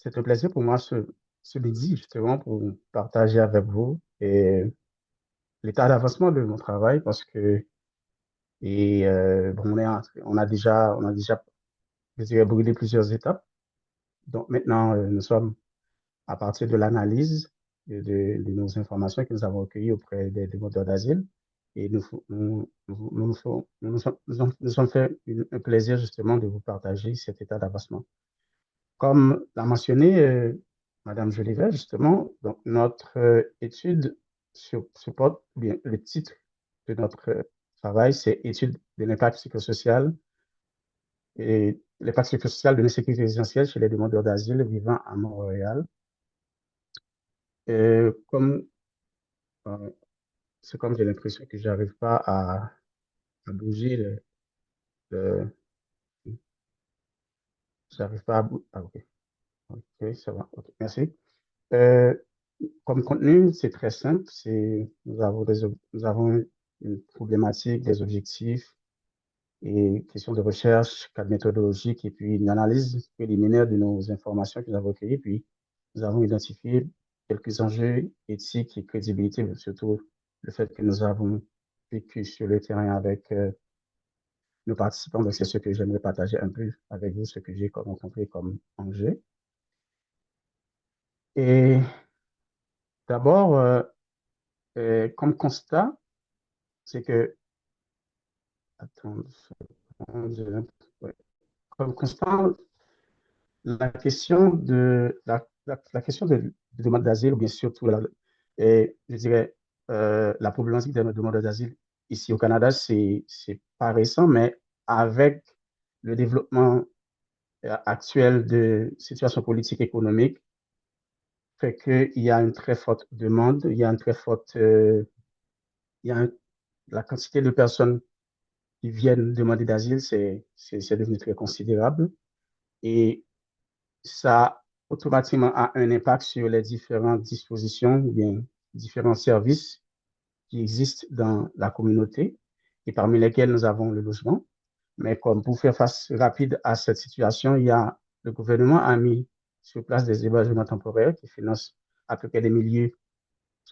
C'est un plaisir pour moi ce midi, justement, pour partager avec vous l'état d'avancement de mon travail parce que, bon, on a déjà, je dirais, brûlé plusieurs étapes. Donc maintenant, nous sommes à partir de l'analyse de nos informations que nous avons recueillies auprès des demandeurs d'asile et nous sommes fait un plaisir, justement, de vous partager cet état d'avancement. Comme l'a mentionné Madame Jolivet, justement, donc notre étude supporte bien le titre de notre travail, c'est étude de l'impact psychosocial et l'impact psychosocial de l'insécurité résidentielle chez les demandeurs d'asile vivant à Montréal. Comme euh, c'est comme j'ai l'impression que j'arrive pas à bouger le- j'arrive pas à bouger. Ah, ok, ok, ça va, ok, merci. Euh, Comme contenu, c'est très simple. Nous avons une problématique, des objectifs et questions de recherche, cadre méthodologique et puis une analyse préliminaire de nos informations que nous avons recueillies. Puis, nous avons identifié quelques enjeux éthiques et crédibilité, mais surtout le fait que nous avons vécu sur le terrain avec nos participants. Donc, c'est ce que j'aimerais partager un peu avec vous, ce que j'ai rencontré comme enjeu. Et d'abord, comme constat, c'est que attends, ouais. Comme constant, la question de demande d'asile, ou bien surtout, je dirais, la problématique des demandes d'asile ici au Canada, c'est pas récent, mais avec le développement actuel de situation politique économique, fait qu'il y a une très forte demande, il y a une très forte, il y a la quantité de personnes qui viennent demander d'asile, c'est devenu très considérable. Et ça automatiquement a un impact sur les différentes dispositions ou bien différents services qui existent dans la communauté et parmi lesquels nous avons le logement. Mais comme pour faire face rapide à cette situation, le gouvernement a mis sur place des hébergements temporaires qui financent à peu près des milliers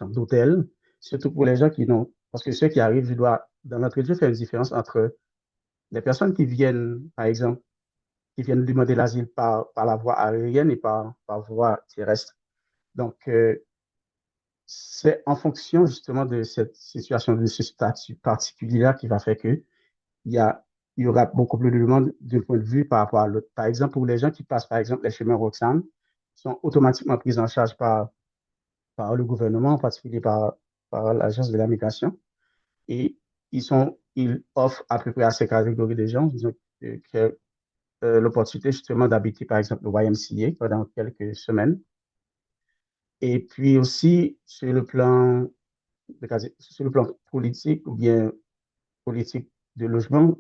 d'hôtels, surtout pour les gens qui n'ont, parce que ceux qui arrivent, dans notre étude, faire une différence entre les personnes qui viennent, par exemple, qui viennent demander l'asile par la voie aérienne et par voie terrestre. Donc, c'est en fonction justement de cette situation, de ce statut particulier-là qui va faire que il y a, il y aura beaucoup plus de demandes d'un point de vue par rapport à l'autre. Par exemple, pour les gens qui passent, par exemple, les chemins Roxane, sont automatiquement pris en charge par le gouvernement, en particulier par l'Agence de la migration. Et ils offrent à peu près à ces catégories de gens, disons, que l'opportunité justement d'habiter, par exemple, le YMCA pendant quelques semaines. Et puis aussi, sur le plan politique ou bien politique de logement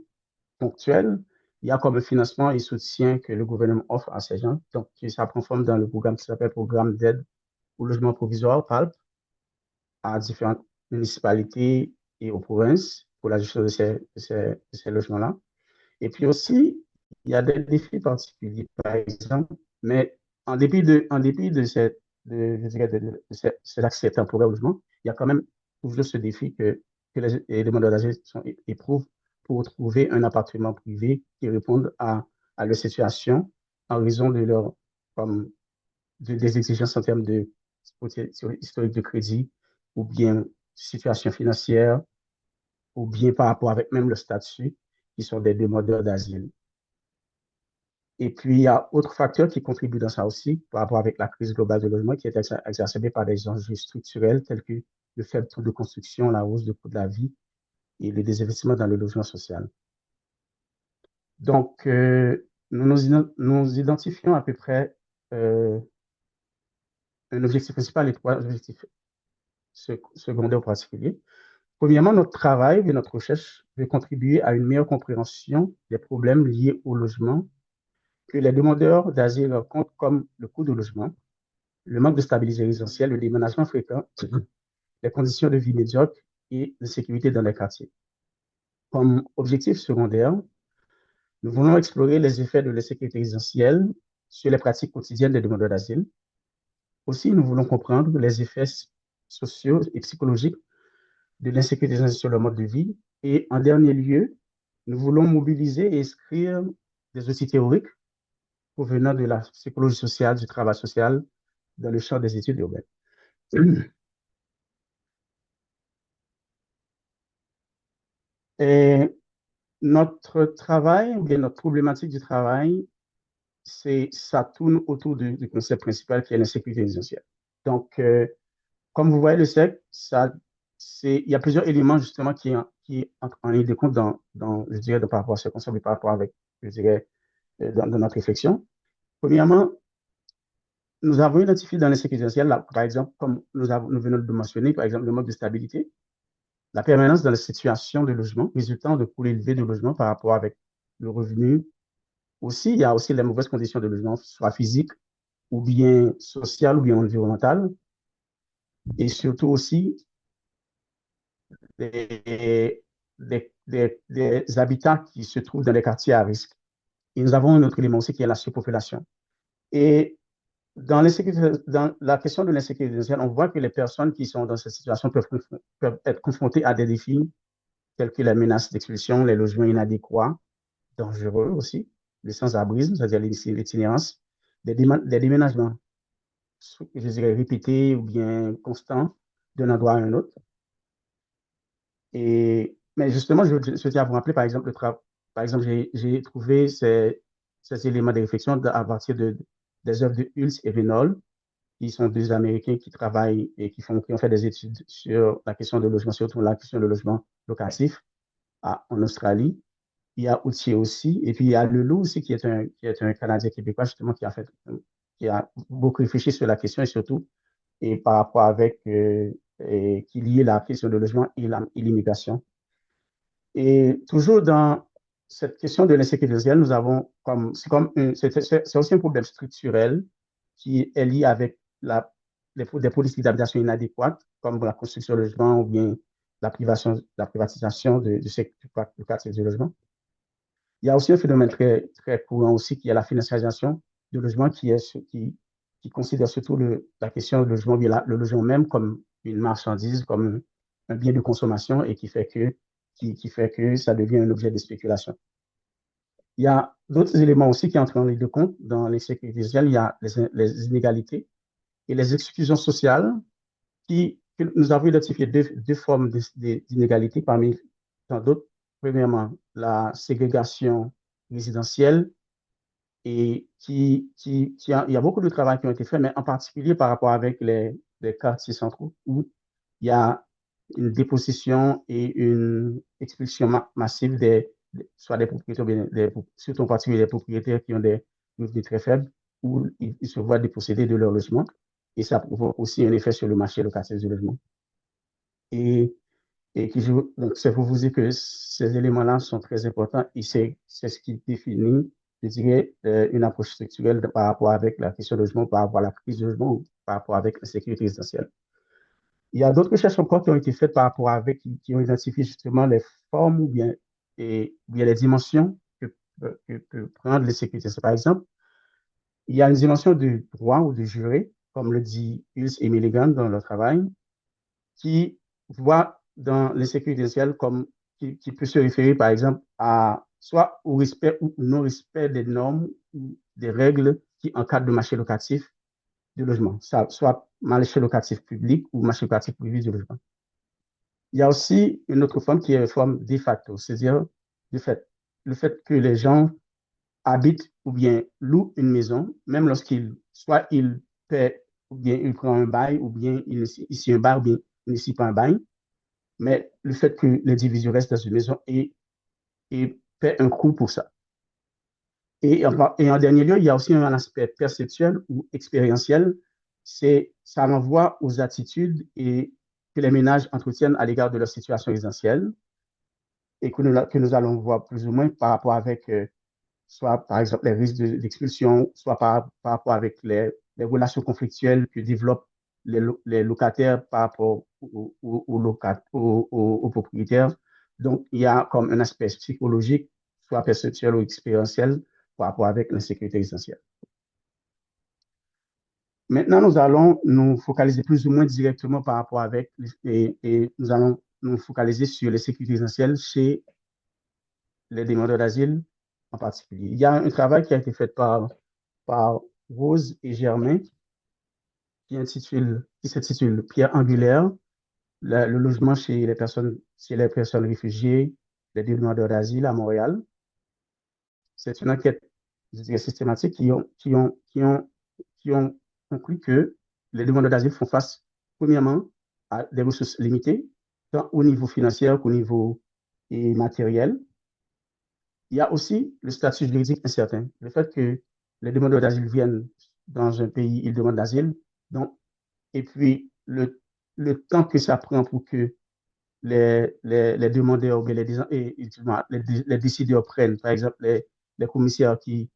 ponctuel, il y a comme un financement et soutien que le gouvernement offre à ces gens. Donc, ça prend forme dans le programme qui s'appelle Programme d'aide au logement provisoire, PALP, à différentes municipalités et aux provinces pour la gestion de ces logements-là. Et puis aussi, il y a des défis particuliers, par exemple, mais en dépit je dirais cet accès temporaire au logement, il y a quand même toujours ce défi que les demandeurs d'asile éprouvent pour trouver un appartement privé qui réponde à leur situation en raison comme, des exigences en termes de historique de crédit ou bien situation financière ou bien par rapport avec même le statut qui sont des demandeurs d'asile. Et puis, il y a autres facteurs qui contribuent dans ça aussi, par rapport avec la crise globale du logement qui est exacerbée par des enjeux structurels tels que le faible taux de construction, la hausse du coût de la vie et le désinvestissement dans le logement social. Donc, nous identifions à peu près euh, un objectif principal et trois objectifs secondaires en particulier. Premièrement, notre travail et notre recherche veut contribuer à une meilleure compréhension des problèmes liés au logement que les demandeurs d'asile rencontrent, comme le coût du logement, le manque de stabilité résidentielle, le déménagement fréquent, les conditions de vie médiocres et l'insécurité dans les quartiers. Comme objectif secondaire, nous voulons explorer les effets de l'insécurité résidentielle sur les pratiques quotidiennes des demandeurs d'asile. Aussi, nous voulons comprendre les effets sociaux et psychologiques de l'insécurisation sur le mode de vie. Et en dernier lieu, nous voulons mobiliser et inscrire des outils théoriques provenant de la psychologie sociale, du travail social, dans le champ des études urbaines. Et notre travail, ou bien notre problématique du travail, ça tourne autour du concept principal qui est l'insécurité résidentielle. Donc, comme vous voyez, le SEC, il y a plusieurs éléments justement qui entrent en ligne de compte je dirais, par rapport à ce concept et par rapport avec, je dirais, dans notre réflexion. Premièrement, nous avons identifié dans l'insécurité résidentielle, par exemple, comme nous venons de mentionner, par exemple, le mode de stabilité, la permanence dans la situation de logement résultant de coûts élevés de logement par rapport avec le revenu. Aussi, il y a aussi les mauvaises conditions de logement, soit physiques ou bien sociales ou bien environnementales. Et surtout aussi des, des habitats qui se trouvent dans les quartiers à risque. Et nous avons un autre élément aussi qui est la surpopulation. Et dans la question de l'insécurité sociale, on voit que les personnes qui sont dans cette situation peuvent être confrontées à des défis tels que les menaces d'expulsion, les logements inadéquats, dangereux aussi, le sans-abrisme, c'est-à-dire l'itinérance, des déménagements, je dirais, répétés ou bien constants d'un endroit à un autre. Mais justement, je tiens à vous rappeler, par exemple, par exemple, j'ai trouvé ces éléments de réflexion à partir des œuvres de Hulse et Reynolds, qui sont deux Américains qui travaillent et qui ont fait des études sur la question de logement, surtout la question de logement locatif en Australie. Il y a Outier aussi, et puis il y a Leloup aussi, qui est un Canadien québécois, justement, qui a beaucoup réfléchi sur la question et surtout, et par rapport avec, qui liait la question de logement et l'immigration. Et toujours dans cette question de l'insécurité sociale, nous avons c'est aussi un problème structurel qui est lié avec des politiques d'habitation inadéquates, comme la construction de logements ou bien la privatisation du quartier du logement. Il y a aussi un phénomène très, très courant aussi qui est la financiarisation du logement qui considère surtout la question du logement, bien le logement même comme une marchandise, comme un bien de consommation et qui fait que ça devient un objet de spéculation. Il y a d'autres éléments aussi qui entrent en ligne de compte dans l'insécurité sociale. Il y a les inégalités et les exclusions sociales que nous avons identifié deux formes d'inégalités parmi tant d'autres. Premièrement, la ségrégation résidentielle et il y a beaucoup de travail qui ont été fait, mais en particulier par rapport avec les quartiers centraux où il y a une dépossession et une expulsion massive soit des propriétaires, bien, surtout en particulier des propriétaires qui ont des revenus très faibles, où ils se voient dépossédés de leur logement. Et ça provoque aussi un effet sur le marché locatif du logement. Et, donc, c'est pour vous dire que ces éléments-là sont très importants et c'est ce qui définit, je dirais, une approche structurelle par rapport avec la question du logement, par rapport à la crise du logement, par rapport avec la sécurité résidentielle. Il y a d'autres recherches encore qui ont été faites par rapport avec, qui ont identifié justement les formes ou bien les dimensions que peut prendre les sécurités. Par exemple, il y a une dimension du droit ou du juré, comme le dit Hulse et Milligan dans leur travail, qui voit dans l'insécurité sociale qui peut se référer, par exemple, soit au respect ou non-respect des normes ou des règles qui encadrent le marché locatif du logement, soit marché locatif public ou marché locatif privé du logement. Il y a aussi une autre forme qui est une forme de facto, c'est-à-dire le fait, le fait que les gens habitent ou bien louent une maison, même soit ils paient ou bien ils prennent un bail ou bien ici un bail ou bien il ne pas un bail, mais le fait que l'individu reste dans une maison et paie un coût pour ça. Et en dernier lieu, il y a aussi un aspect perceptuel ou expérientiel. Ça renvoie aux attitudes que les ménages entretiennent à l'égard de leur situation résidentielle et que nous allons voir plus ou moins par rapport avec, soit par exemple les risques d'expulsion, soit par rapport avec les relations conflictuelles que développent les locataires par rapport aux propriétaires. Donc, il y a comme un aspect psychologique, soit perceptuel ou expérientiel, par rapport avec l'insécurité résidentielle. Maintenant, nous allons nous focaliser plus ou moins directement par rapport avec, et nous allons nous focaliser sur les sécurités essentielles chez les demandeurs d'asile en particulier. Il y a un travail qui a été fait par Rose et Germain qui s'intitule Pierre angulaire, le logement chez les personnes réfugiées, les demandeurs d'asile à Montréal. C'est une enquête, je dirais, systématique qui ont conclu que les demandeurs d'asile font face, premièrement, à des ressources limitées, tant au niveau financier qu'au niveau matériel. Il y a aussi le statut juridique incertain. Le fait que les demandeurs d'asile viennent dans un pays, ils demandent d'asile, donc, et puis le temps que ça prend pour que les demandeurs ou bien les décideurs prennent, par exemple, les commissaires qui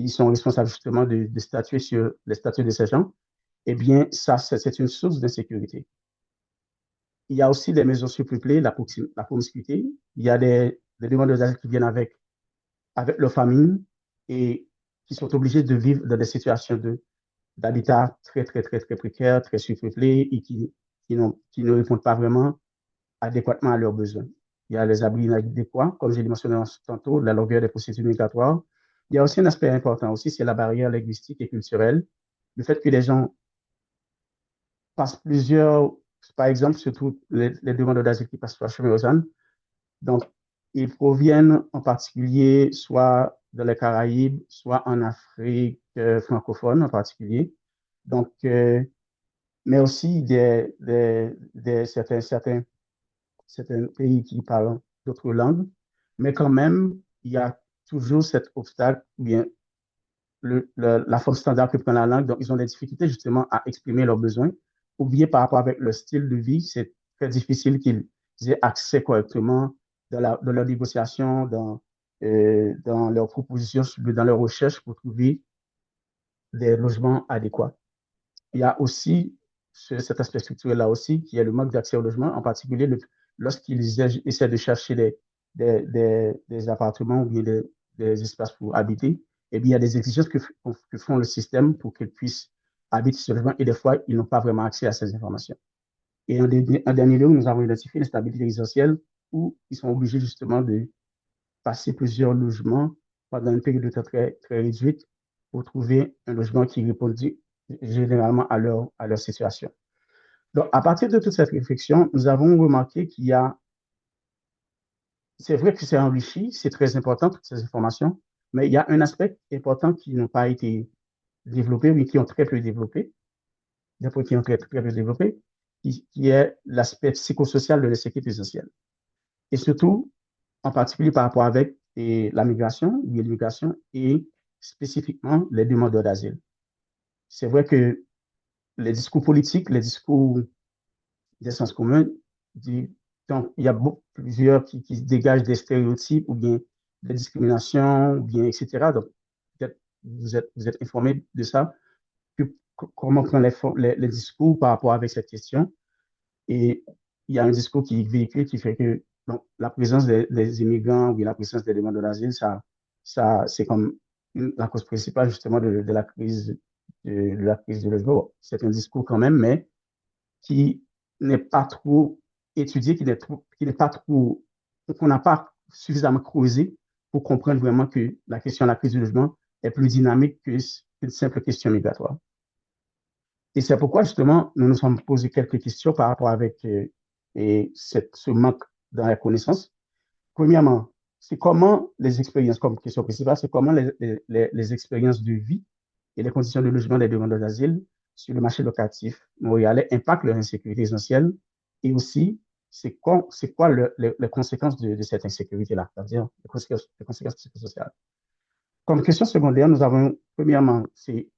sont responsables justement de statuer sur les statuts de ces gens, eh bien, ça, c'est une source d'insécurité. Il y a aussi des mesures surpeuplées, la promiscuité. Il y a des demandeurs d'asile qui viennent avec leur famille et qui sont obligés de vivre dans des situations d'habitat très, très, très, très précaires, très surpeuplées et qui ne répondent pas vraiment adéquatement à leurs besoins. Il y a les abris inadéquats, comme je l'ai mentionné tantôt, la longueur des procédures migratoires. Il y a aussi un aspect important aussi, c'est la barrière linguistique et culturelle. Le fait que les gens passent par exemple, surtout les demandeurs d'asile qui passent par chemin Lausanne, donc ils proviennent en particulier soit dans les Caraïbes, soit en Afrique francophone en particulier. Donc, mais aussi certains pays qui parlent d'autres langues, mais quand même, il y a toujours cet obstacle, ou bien la forme standard que prend la langue, donc ils ont des difficultés justement à exprimer leurs besoins, ou bien par rapport avec leur style de vie, c'est très difficile qu'ils aient accès correctement dans leurs négociations, dans leurs propositions, dans leurs recherches pour trouver des logements adéquats. Il y a aussi cet aspect structurel-là aussi, qui est le manque d'accès au logement, en particulier lorsqu'ils essaient de chercher des appartements ou bien des espaces pour habiter. Et bien, il y a des exigences que font le système pour qu'ils puissent habiter ce logement et des fois, ils n'ont pas vraiment accès à ces informations. Et en dernier lieu, nous avons identifié l'instabilité résidentielle où ils sont obligés justement de passer plusieurs logements pendant une période de temps très, très réduite pour trouver un logement qui répondit généralement à leur situation. Donc, à partir de toute cette réflexion, nous avons remarqué c'est vrai que c'est enrichi, c'est très important, toutes ces informations, mais il y a un aspect important qui n'a pas été développé, mais qui ont très peu développé, des points qui ont très, très peu développé, qui est l'aspect psychosocial de la sécurité sociale. Et surtout, en particulier par rapport avec la migration, l'immigration et spécifiquement les demandeurs d'asile. C'est vrai que les discours politiques, les discours des sens communs, donc, il y a plusieurs qui dégagent des stéréotypes ou bien des discriminations, ou bien, etc. Donc, peut-être vous êtes informé de ça, que, comment prendre les discours par rapport avec cette question. Et il y a un discours qui véhicule qui fait que donc, la présence des immigrants ou bien la présence des demandeurs d'asile, c'est comme la cause principale justement de la crise de la crise du logement. C'est un discours quand même, mais qui n'est pas trop étudié, qui n'est pas trop, qu'on n'a pas suffisamment creusé pour comprendre vraiment que la question de la crise du logement est plus dynamique qu'une simple question migratoire. Et c'est pourquoi, justement, nous nous sommes posé quelques questions par rapport avec ce manque dans la connaissance. Premièrement, c'est comment les expériences, comme question principale, c'est comment les expériences de vie et les conditions de logement des demandeurs d'asile sur le marché locatif montréalais impactent leur insécurité essentielle et aussi c'est quoi les conséquences de cette insécurité-là, c'est-à-dire les conséquences psychosociales. Comme question secondaire, nous avons, premièrement, c'est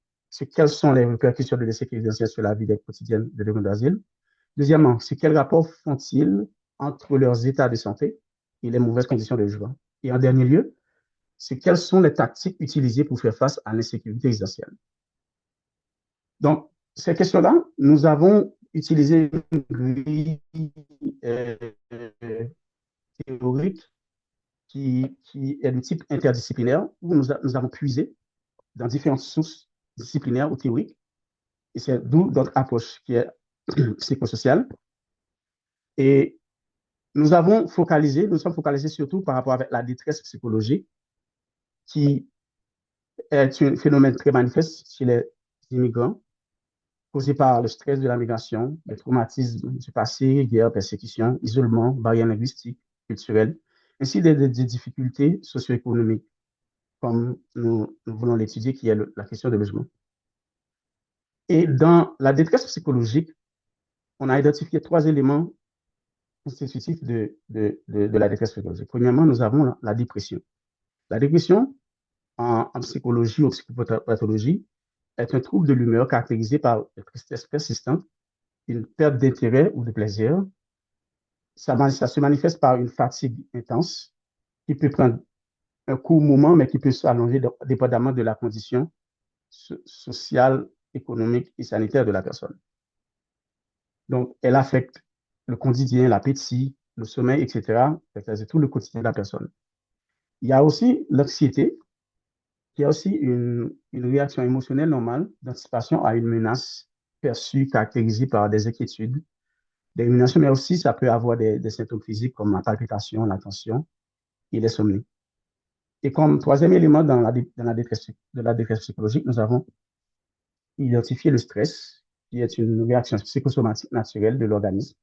quelles sont les répercussions de l'insécurité essentielle sur la vie quotidienne des demandeurs d'asile. Deuxièmement, c'est quel rapport font-ils entre leurs états de santé et les mauvaises conditions de logement. Et en dernier lieu, c'est quelles sont les tactiques utilisées pour faire face à l'insécurité résidentielle. Donc, ces questions-là, nous avons utilisé une grille euh, théorique qui est de type interdisciplinaire, où nous avons puisé dans différentes sources disciplinaires ou théoriques Et c'est d'où notre approche qui est psychosociale. Et nous sommes focalisés surtout par rapport avec la détresse psychologique, qui est un phénomène très manifeste chez les immigrants, causé par le stress de la migration, les traumatismes du passé, guerre, persécution, isolement, barrières linguistiques, culturelles, ainsi des difficultés socio-économiques, comme nous voulons l'étudier, qui est la question de logement. Et dans la détresse psychologique, on a identifié trois éléments constitutifs de la détresse psychologique. Premièrement, nous avons la dépression. La dépression, en psychologie ou psychopathologie, est un trouble de l'humeur caractérisé par une tristesse persistante, une perte d'intérêt ou de plaisir. Ça se manifeste par une fatigue intense qui peut prendre un court moment, mais qui peut s'allonger dépendamment de la condition sociale, économique et sanitaire de la personne. Donc, elle affecte le quotidien, l'appétit, le sommeil, etc. C'est tout le quotidien de la personne. Il y a aussi l'anxiété, qui est aussi une réaction émotionnelle normale d'anticipation à une menace perçue, caractérisée par des inquiétudes, des ruminations, mais aussi ça peut avoir des symptômes physiques comme la palpitation, la tension et l'insomnie. Et comme troisième élément dans la détresse psychologique, nous avons identifié le stress, qui est une réaction psychosomatique naturelle de l'organisme.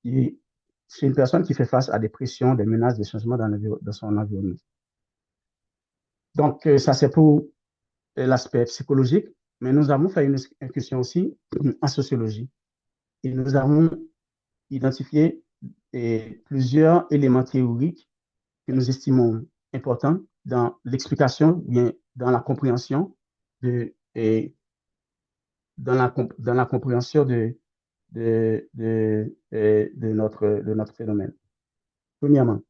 C'est une personne qui fait face à des pressions, des menaces, des changements dans son environnement. Donc, ça, c'est pour l'aspect psychologique, mais nous avons fait une incursion aussi en sociologie. Et nous avons identifié plusieurs éléments théoriques que nous estimons importants dans l'explication, bien dans la compréhension de, et dans la compréhension de notre phénomène. Premièrement,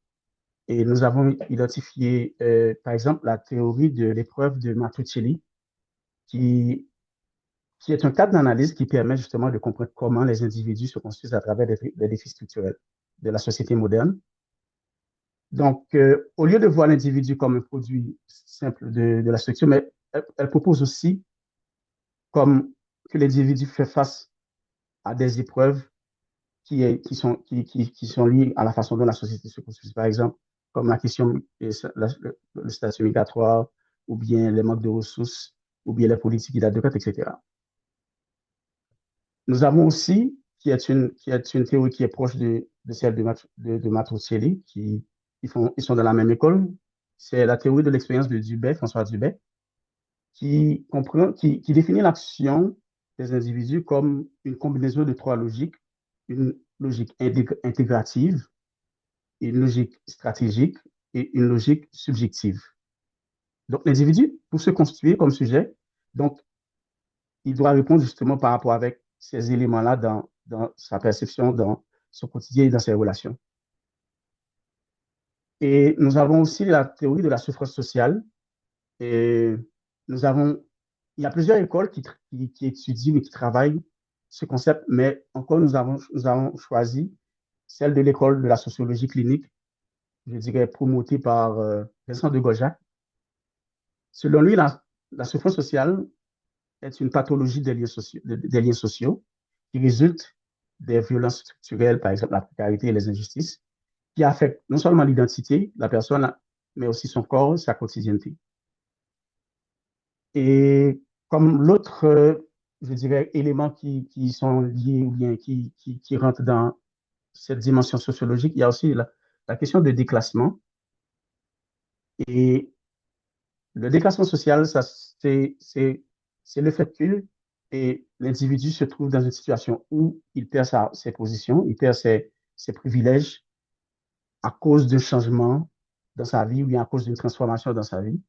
et nous avons identifié, par exemple, la théorie de l'épreuve de Martuchelli, qui, qui est un cadre d'analyse qui permet justement de comprendre comment les individus se construisent à travers des défis structurels de la société moderne. Donc, au lieu de voir l'individu comme un produit simple de la structure, mais elle propose aussi comme que l'individu fait face à des épreuves qui sont liées à la façon dont la société se construit. Par exemple, comme la question, le statut migratoire, ou bien les manques de ressources, ou bien les politiques inadéquates, etc. Nous avons aussi, qui est une théorie qui est proche de celle de Matteuccelli, ils sont dans la même école, c'est la théorie de l'expérience de Dubé, François Dubé, qui définit l'action des individus comme une combinaison de trois logiques, une logique intégrative, une logique stratégique et une logique subjective. Donc, l'individu, pour se constituer comme sujet, donc, il doit répondre justement par rapport avec ces éléments-là dans sa perception, dans son quotidien et dans ses relations. Et nous avons aussi la théorie de la souffrance sociale. Et nous avons, il y a plusieurs écoles qui étudient et qui travaillent ce concept, mais encore nous avons choisi celle de l'école de la sociologie clinique, je dirais promotée par Vincent de Gaujac. Selon lui, la souffrance sociale est une pathologie des liens sociaux qui résulte des violences structurelles, par exemple la précarité et les injustices, qui affectent non seulement l'identité de la personne, mais aussi son corps, sa quotidienneté. Et comme l'autre, je dirais, élément qui sont liés ou bien qui rentrent dans cette dimension sociologique, il y a aussi la question de déclassement. Et le déclassement social, ça, c'est le fait que l'individu se trouve dans une situation où il perd ses positions, il perd ses privilèges à cause d'un changement dans sa vie ou bien à cause d'une transformation dans sa vie.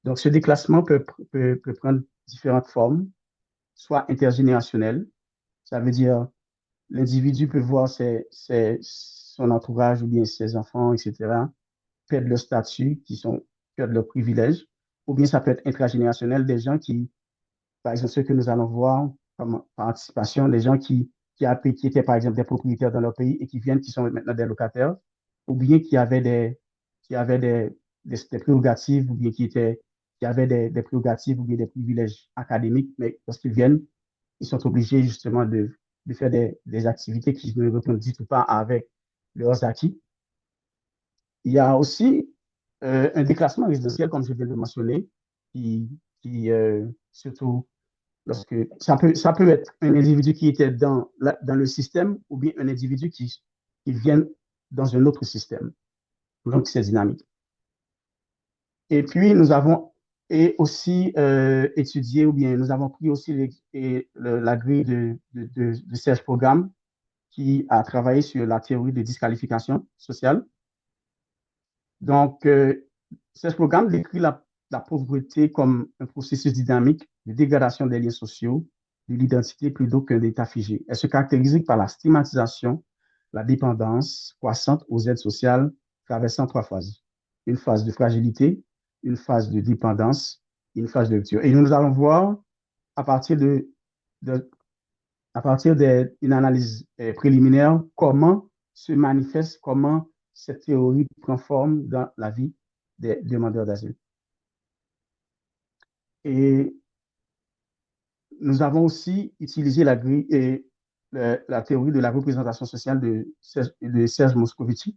Donc, ce déclassement peut prendre différentes formes, soit intergénérationnel, ça veut dire l'individu peut voir son entourage ou bien ses enfants, etc., perdre leur statut, perdre leurs privilèges, ou bien ça peut être intragénérationnel, des gens qui, par exemple, ceux que nous allons voir comme, par anticipation, des gens qui étaient, par exemple, des propriétaires dans leur pays et qui viennent, qui sont maintenant des locataires, ou bien qui avaient des prérogatives, ou bien qui avaient des prérogatives ou bien des privilèges académiques, mais lorsqu'ils viennent, ils sont obligés justement de faire des activités qui ne répondent du tout pas avec leurs acquis. Il y a aussi un déclassement résidentiel, comme je viens de le mentionner, qui, qui surtout lorsque ça peut être un individu qui était dans le système ou bien un individu qui vient dans un autre système. Donc, c'est dynamique. Et puis, nous avons et aussi étudié, ou bien nous avons pris aussi la grille de Serge Programme qui a travaillé sur la théorie de disqualification sociale. Donc, ce programme décrit la pauvreté comme un processus dynamique de dégradation des liens sociaux, de l'identité plutôt qu'un état figé. Elle se caractérise par la stigmatisation, la dépendance croissante aux aides sociales, traversant trois phases. Une phase de fragilité, une phase de dépendance, une phase de rupture. Et nous allons voir à partir de à partir d'une analyse préliminaire, comment se manifeste, comment cette théorie prend forme dans la vie des demandeurs d'asile. Et nous avons aussi utilisé la théorie de la représentation sociale de Serge Moscovici,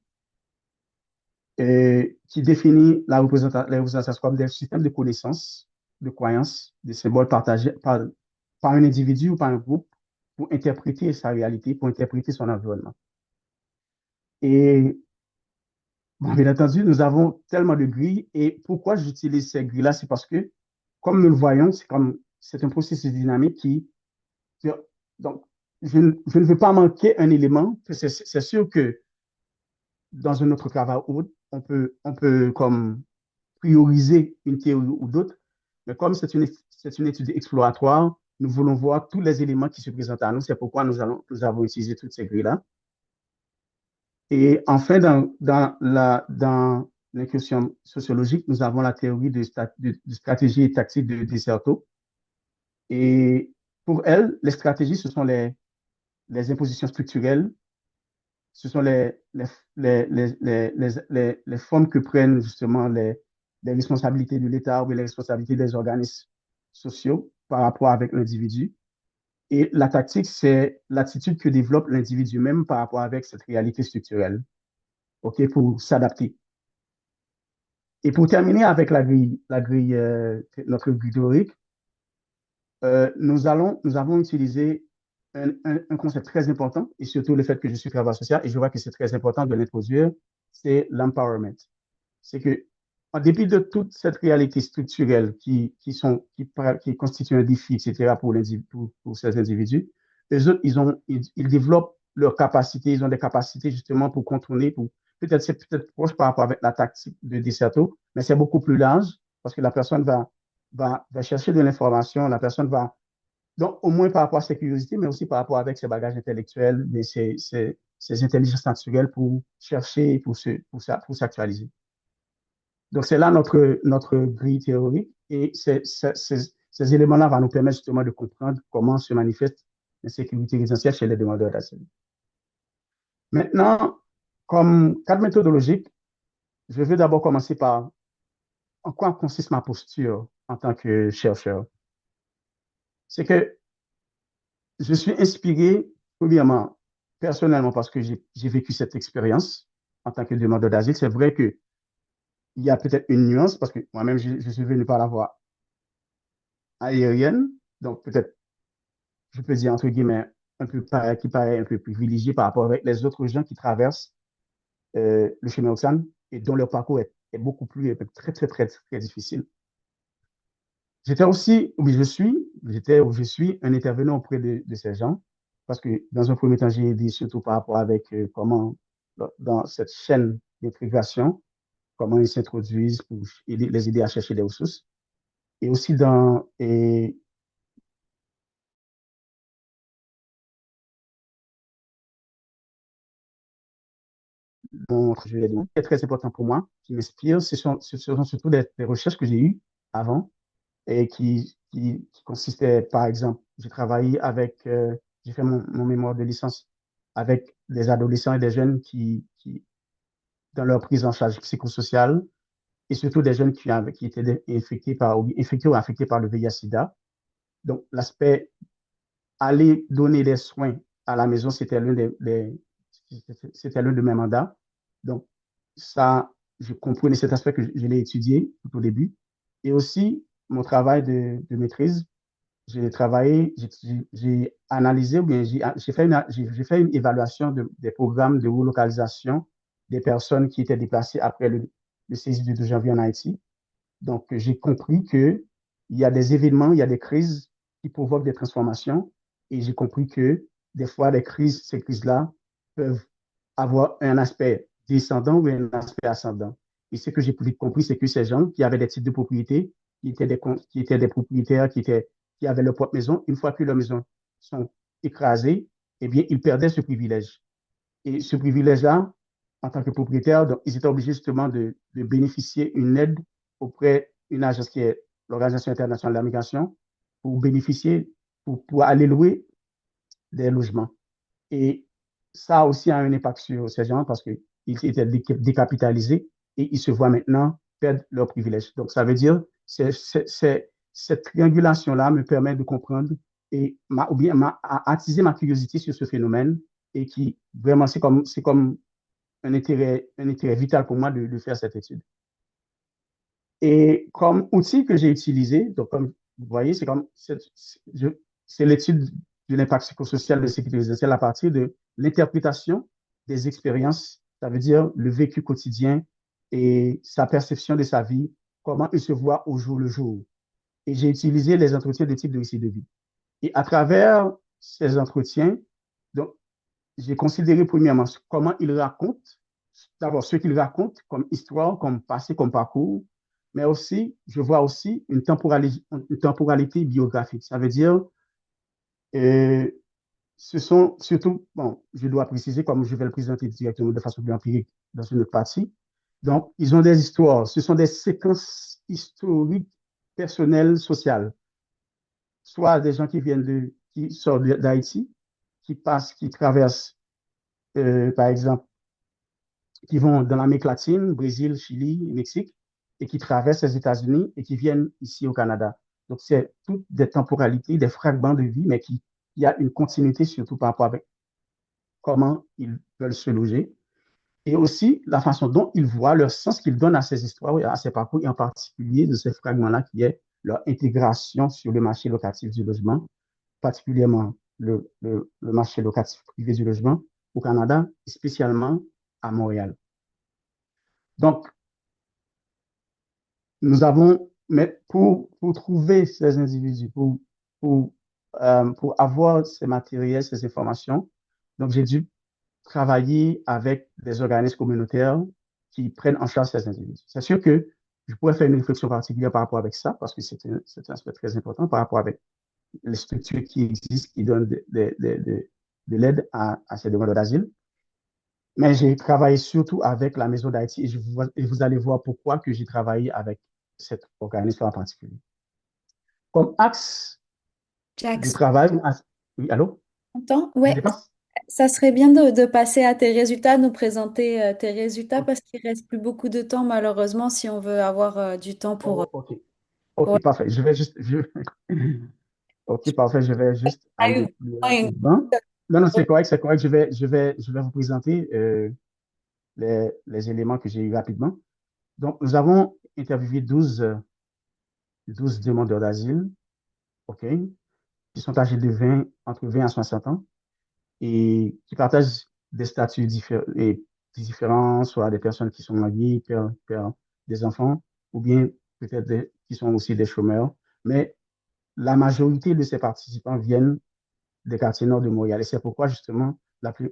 qui définit la représentation comme des systèmes de connaissances, de croyances, de symboles partagés par un individu ou par un groupe pour interpréter sa réalité, pour interpréter son environnement. Et bon, bien entendu, nous avons tellement de grilles. Et pourquoi j'utilise ces grilles-là? C'est parce que, comme nous le voyons, c'est un processus dynamique donc, je ne veux pas manquer un élément. C'est sûr que dans un autre travail ou autre, on peut comme prioriser une théorie ou d'autres. Mais comme c'est une étude exploratoire, nous voulons voir tous les éléments qui se présentent à nous. C'est pourquoi nous avons utilisé toutes ces grilles-là. Et enfin, dans l'incursion sociologique, nous avons la théorie de stratégie et tactique de Desserteau. Et pour elle, les stratégies, ce sont les impositions structurelles, ce sont les formes que prennent justement les responsabilités de l'État ou les responsabilités des organismes sociaux par rapport avec l'individu. Et la tactique, c'est l'attitude que développe l'individu même par rapport avec cette réalité structurelle, OK, pour s'adapter. Et pour terminer avec notre grille théorique, nous avons utilisé un concept très important, et surtout le fait que je suis travailleur social, et je vois que c'est très important de l'introduire, c'est l'empowerment. C'est que, en dépit de toute cette réalité structurelle qui constitue un défi, etc., pour ces individus, les autres, ils développent leurs capacités, ils ont des capacités justement pour contourner, c'est peut-être proche par rapport avec la tactique de Desserteau, mais c'est beaucoup plus large parce que la personne va chercher de l'information, la personne va, donc au moins par rapport à ses curiosités, mais aussi par rapport avec ses bagages intellectuels, ses intelligences naturelles pour chercher, pour s'actualiser. Donc, c'est là notre grille théorique et ces éléments-là vont nous permettre justement de comprendre comment se manifeste l'insécurité résidentielle chez les demandeurs d'asile. Maintenant, comme cadre méthodologique, je vais d'abord commencer par en quoi consiste ma posture en tant que chercheur. C'est que je suis inspiré, premièrement, personnellement, parce que j'ai vécu cette expérience en tant que demandeur d'asile. C'est vrai qu'il y a peut-être une nuance, parce que moi-même, je suis venu par la voie aérienne, donc peut-être, je peux dire entre guillemets, qui paraît un peu privilégié par rapport avec les autres gens qui traversent le chemin Oxane et dont leur parcours est beaucoup plus, très, très, très, très difficile. J'étais aussi, ou je suis un intervenant auprès de ces gens, parce que dans un premier temps, j'ai aidé surtout par rapport avec comment, dans cette chaîne d'intégration, comment ils s'introduisent pour les aider à chercher des ressources. Et aussi je vais dire, qui est très important pour moi, qui m'inspire, ce sont surtout des recherches que j'ai eues avant et qui consistaient, par exemple, j'ai fait mon mémoire de licence avec des adolescents et des jeunes dans leur prise en charge psychosociale, et surtout des jeunes qui étaient infectés ou affectés par le VIH-Sida. Donc, l'aspect aller donner des soins à la maison, c'était l'un de mes mandats. Donc, ça, je comprenais cet aspect que je l'ai étudié tout au début. Et aussi, mon travail de maîtrise, j'ai travaillé, j'ai analysé, ou bien j'ai fait une évaluation des programmes de relocalisation des personnes qui étaient déplacées après le séisme du 12 janvier en Haïti. Donc, j'ai compris qu'il y a des événements, il y a des crises qui provoquent des transformations. Et j'ai compris que des fois, ces crises-là peuvent avoir un aspect descendant ou un aspect ascendant. Et ce que j'ai plus vite compris, c'est que ces gens qui avaient des titres de propriété, qui étaient des propriétaires, qui avaient leur propre maison, une fois que leurs maisons sont écrasées, eh bien, ils perdaient ce privilège. Et ce privilège-là, en tant que propriétaire, donc, ils étaient obligés justement de bénéficier d'une aide auprès d'une agence qui est l'Organisation internationale de la migration pour bénéficier, pour aller louer des logements. Et ça aussi a un impact sur ces gens parce qu'ils étaient décapitalisés et ils se voient maintenant perdre leurs privilèges. Donc, ça veut dire que cette triangulation-là me permet de comprendre ou bien attiser ma curiosité sur ce phénomène et qui vraiment, c'est comme un intérêt vital pour moi de faire cette étude. Et comme outil que j'ai utilisé, donc comme vous voyez, c'est l'étude de l'impact psychosocial de sécurité résidentielle à partir de l'interprétation des expériences, ça veut dire le vécu quotidien et sa perception de sa vie, comment il se voit au jour le jour. Et j'ai utilisé les entretiens de type de récit de vie. Et à travers ces entretiens, donc, j'ai considéré premièrement comment il raconte, d'abord ce qu'il raconte comme histoire, comme passé, comme parcours, mais aussi, je vois aussi une temporalité biographique. Ça veut dire, euh, ce sont surtout, bon, je dois préciser, comme je vais le présenter directement de façon plus empirique dans une autre partie. Donc, ils ont des histoires, ce sont des séquences historiques, personnelles, sociales, soit des gens qui sortent d'Haïti, qui traversent, par exemple, qui vont dans l'Amérique latine, Brésil, Chili, Mexique, et qui traversent les États-Unis et qui viennent ici au Canada. Donc, c'est toutes des temporalités, des fragments de vie, mais il y a une continuité surtout par rapport avec comment ils veulent se loger et aussi la façon dont ils voient, leur sens qu'ils donnent à ces histoires, à ces parcours, et en particulier de ces fragments-là qui est leur intégration sur le marché locatif du logement, particulièrement le marché locatif privé du logement au Canada, et spécialement à Montréal. Donc, nous avons, mais pour trouver ces individus, pour, pour avoir ces matériels, ces informations, donc j'ai dû travailler avec des organismes communautaires qui prennent en charge ces individus. C'est sûr que je pourrais faire une réflexion particulière par rapport avec ça, parce que c'est un aspect très important par rapport avec les structures qui existent, qui donnent de l'aide à ces demandeurs d'asile. Mais j'ai travaillé surtout avec la Maison d'Haïti et vous allez voir pourquoi que j'ai travaillé avec cet organisme en particulier. Comme axe de Jax, travail, oui, allô? content? Je Ouais, dépasse? ça serait bien de passer à tes résultats, nous présenter tes résultats parce qu'il reste plus beaucoup de temps malheureusement si on veut avoir du temps Oh, OK. pour... OK, parfait. OK, parfait. Je vais juste Ah, aller plus une- rapidement. Non, non, c'est correct, c'est correct. Je vais vous présenter les éléments que j'ai eu rapidement. Donc, nous avons interviewé 12 demandeurs d'asile, OK, qui sont âgés entre 20 à 60 ans et qui partagent des statuts différents, soit des personnes qui sont mariées, père des enfants, ou bien peut-être qui sont aussi des chômeurs. Mais la majorité de ces participants viennent des quartiers nord de Montréal. Et c'est pourquoi, justement,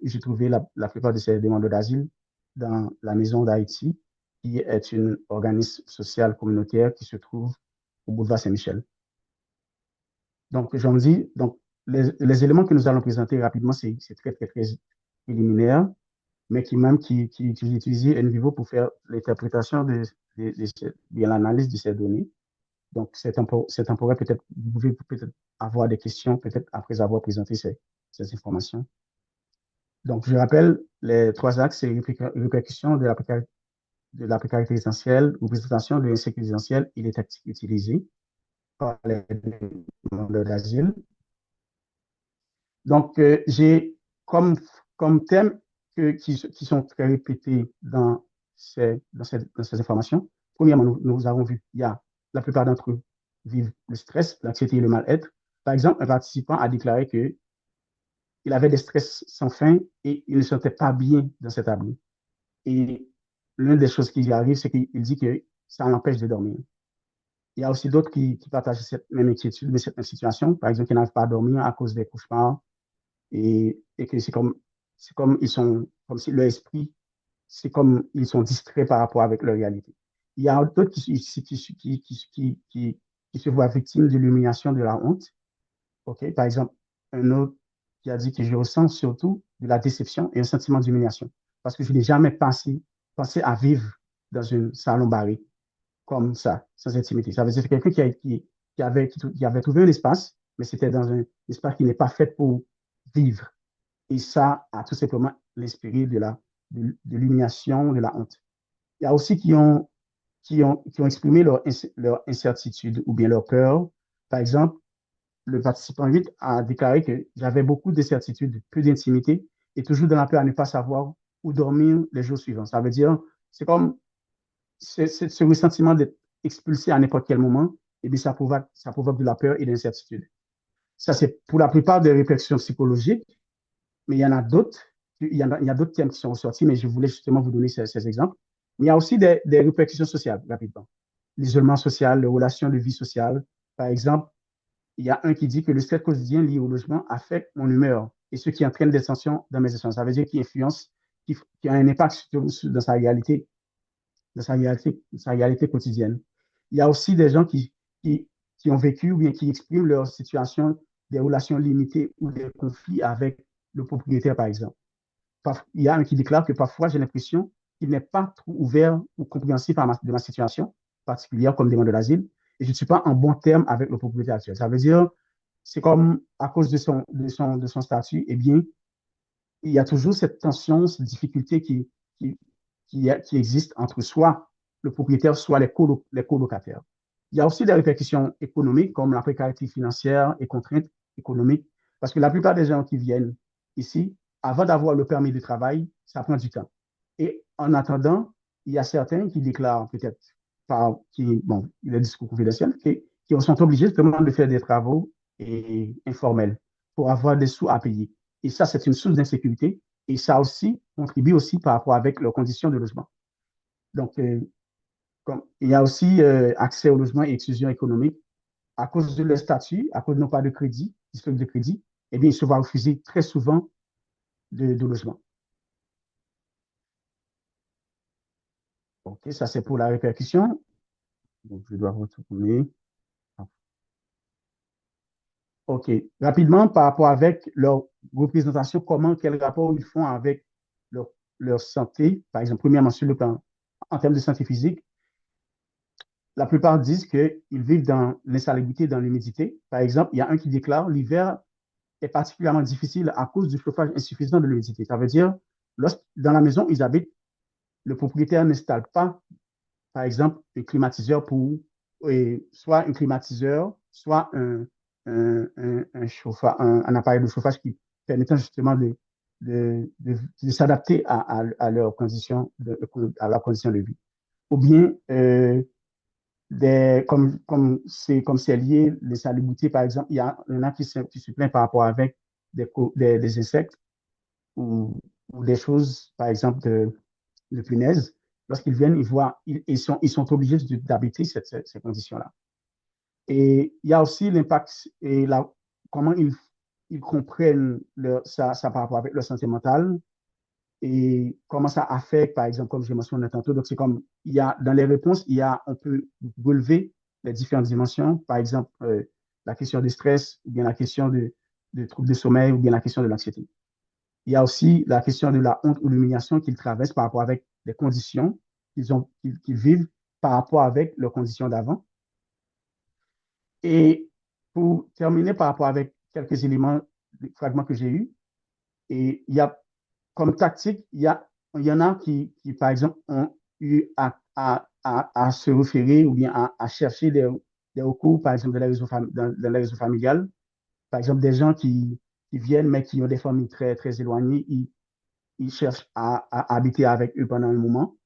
j'ai trouvé la plupart de ces demandeurs d'asile dans la Maison d'Haïti, qui est un organisme social communautaire qui se trouve au boulevard Saint-Michel. Donc, j'en dis, donc, les éléments que nous allons présenter rapidement, c'est très, très, très préliminaire, mais qui j'ai utilisé NVivo pour faire l'interprétation de l'analyse de ces données. Donc, c'est temporaire. Peut-être, vous pouvez peut-être avoir des questions, peut-être après avoir présenté ces informations. Donc, je rappelle les trois axes, c'est répercussion de la précarité essentielle ou présentation de l'insécurité essentielle et les tactiques utilisées par les demandeurs d'asile. Donc, j'ai comme, comme thème qui sont très répétés dans ces informations. Premièrement, nous avons vu, il y a la plupart d'entre eux vivent le stress, l'anxiété et le mal-être. Par exemple, un participant a déclaré qu'il avait des stress sans fin et il ne se sentait pas bien dans cet abri. Et l'une des choses qui arrive, c'est qu'il dit que ça l'empêche de dormir. Il y a aussi d'autres qui partagent cette même inquiétude, mais cette même situation. Par exemple, qui n'arrivent pas à dormir à cause des cauchemars et que c'est comme ils sont, comme si leur esprit, c'est comme ils sont distraits par rapport avec leur réalité. Il y a d'autres qui se voient victimes de l'humiliation, de la honte. OK? Par exemple, un autre qui a dit que je ressens surtout de la déception et un sentiment d'humiliation parce que je n'ai jamais pensé à vivre dans un salon barré comme ça, sans intimité. Ça veut dire que quelqu'un qui avait trouvé un espace, mais c'était dans un espace qui n'est pas fait pour vivre. Et ça a tout simplement l'inspiré de l'humiliation, de la honte. Il y a aussi qui ont exprimé leur incertitude ou bien leur peur. Par exemple, le participant 8 a déclaré que j'avais beaucoup d'incertitudes, peu d'intimité et toujours dans la peur à ne pas savoir où dormir les jours suivants. Ça veut dire, c'est comme ce ressentiment d'être expulsé à n'importe quel moment, et bien ça provoque de la peur et de l'incertitude. Ça, c'est pour la plupart des réflexions psychologiques, mais il y en a d'autres. Il y a d'autres thèmes qui sont ressortis, mais je voulais justement vous donner ces exemples. Mais il y a aussi des répercussions sociales, rapidement. L'isolement social, les relations de vie sociale. Par exemple, il y a un qui dit que le stress quotidien lié au logement affecte mon humeur et ce qui entraîne des tensions dans mes échanges. Ça veut dire qu'il influence, qui a un impact dans sa réalité quotidienne. Il y a aussi des gens qui ont vécu ou bien qui expriment leur situation, des relations limitées ou des conflits avec le propriétaire, par exemple. Il y a un qui déclare que parfois j'ai l'impression qu'il n'est pas trop ouvert ou compréhensif de ma situation particulière comme demande de l'asile et je ne suis pas en bon terme avec le propriétaire actuel. Ça veut dire, c'est comme à cause de son statut, eh bien, il y a toujours cette tension, cette difficulté qui, qui existe entre soit le propriétaire, soit les colocataires. Il y a aussi des répercussions économiques comme la précarité financière et contraintes économiques, parce que la plupart des gens qui viennent ici, avant d'avoir le permis de travail, ça prend du temps. Et en attendant, il y a certains qui déclarent peut-être bon, il est discours confidentiel, qui sont obligés justement de faire des travaux informels pour avoir des sous à payer. Et ça, c'est une source d'insécurité. Et ça aussi contribue aussi par rapport avec leurs conditions de logement. Donc, il y a aussi accès au logement et exclusion économique. À cause de leur statut, à cause non pas de crédit, d'historique de crédit, eh bien, ils se voient refuser très souvent de logement. OK, ça c'est pour la répercussion. Donc, je dois retourner. OK. Rapidement, par rapport avec leur représentation, quel rapport ils font avec leur, leur santé, par exemple, premièrement sur le plan en termes de santé physique, la plupart disent qu'ils vivent dans l'insalubrité, dans l'humidité. Par exemple, il y a un qui déclare l'hiver est particulièrement difficile à cause du chauffage insuffisant de l'humidité. Ça veut dire, dans la maison où ils habitent, le propriétaire n'installe pas, par exemple, un climatiseur soit un climatiseur, soit un appareil de chauffage qui permettant justement de s'adapter à leurs conditions à leurs conditions de vie. Ou bien, comme c'est lié, les salubrités, par exemple, il y en a qui se plaignent par rapport avec des insectes ou des choses, par exemple, de punaises. Lorsqu'ils viennent, ils sont obligés d'habiter ces conditions-là. Et il y a aussi l'impact et comment ils comprennent ça par rapport avec leur santé mentale et comment ça affecte, par exemple, comme je mentionné tantôt. Donc, c'est comme, dans les réponses, on peut relever les différentes dimensions. Par exemple, la question du stress, ou bien la question de troubles de sommeil, ou bien la question de l'anxiété. Il y a aussi la question de la honte ou l'humiliation qu'ils traversent par rapport avec les conditions qu'ils vivent par rapport avec leurs conditions d'avant. Et pour terminer par rapport avec quelques éléments, des fragments que j'ai eus, et il y a comme tactique, il y en a par exemple, ont eu à se référer ou bien à chercher des recours, par exemple, dans les réseaux familiales. Par exemple, des gens qui qui viennent, mais qui ont des familles très, très éloignées. Ils cherchent à habiter avec eux pendant un moment,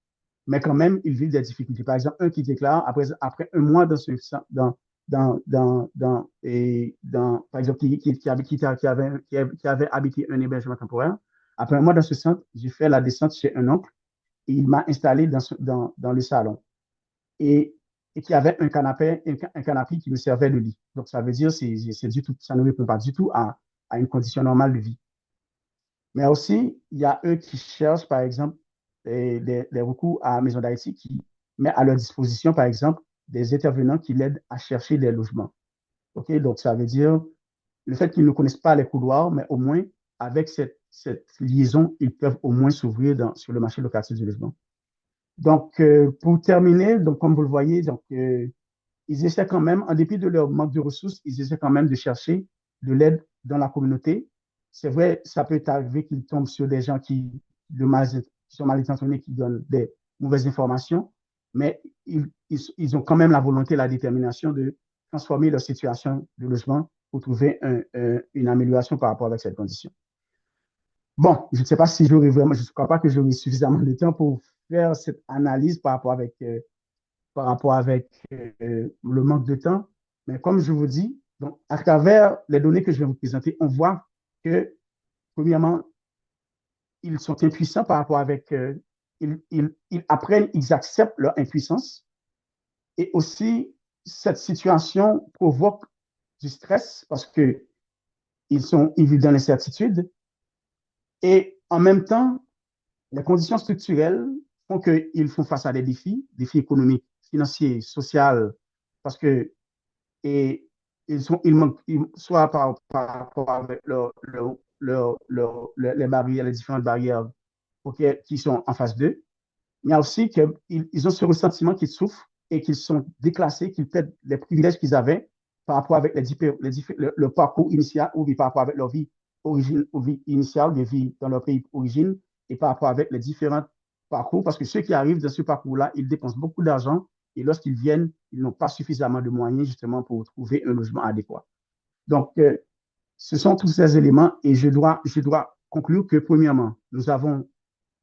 mais quand même, ils vivent des difficultés. Par exemple, un qui déclare, après un mois par exemple, qui avait habité un hébergement temporaire, après un mois dans ce centre, j'ai fait la descente chez un oncle et il m'a installé dans le salon. Et, et qui avait un canapé qui me servait de lit. Donc, ça veut dire, du tout, ça ne répond pas du tout à une condition normale de vie. Mais aussi, il y a eux qui cherchent, par exemple, des recours à la Maison d'Haïti qui met à leur disposition, par exemple, des intervenants qui l'aident à chercher des logements. OK? Donc, ça veut dire le fait qu'ils ne connaissent pas les couloirs, mais au moins, avec cette liaison, ils peuvent au moins s'ouvrir sur le marché locatif du logement. Donc, pour terminer, donc, comme vous le voyez, donc, ils essaient quand même, en dépit de leur manque de ressources, ils essaient quand même de chercher de l'aide dans la communauté. C'est vrai, ça peut arriver qu'ils tombent sur des gens qui sont mal intentionnés, qui donnent des mauvaises informations, mais ils ont quand même la volonté, la détermination de transformer leur situation de logement pour trouver une amélioration par rapport avec cette condition. Bon, je ne sais pas si j'aurai vraiment, je ne crois pas que j'aurai suffisamment de temps pour faire cette analyse par rapport avec le manque de temps. Mais comme je vous dis, donc, à travers les données que je vais vous présenter, on voit que, premièrement, ils sont impuissants par rapport avec, ils apprennent, ils acceptent leur impuissance. Et aussi, cette situation provoque du stress parce que ils vivent dans l'incertitude. Et en même temps, les conditions structurelles font qu'ils font face à des défis économiques, financiers, sociaux, parce que et ils manquent, soit par rapport avec les barrières, les différentes barrières qui sont en face d'eux, mais aussi qu'ils ont ce ressentiment qu'ils souffrent et qu'ils sont déclassés, qu'ils perdent les privilèges qu'ils avaient par rapport avec le parcours initial ou par rapport avec leur vie, vie initiale, des vies dans leur pays d'origine et par rapport avec les différents parcours, parce que ceux qui arrivent dans ce parcours-là, ils dépensent beaucoup d'argent et lorsqu'ils viennent, ils n'ont pas suffisamment de moyens justement pour trouver un logement adéquat. Donc, ce sont tous ces éléments et je dois conclure que, premièrement, nous avons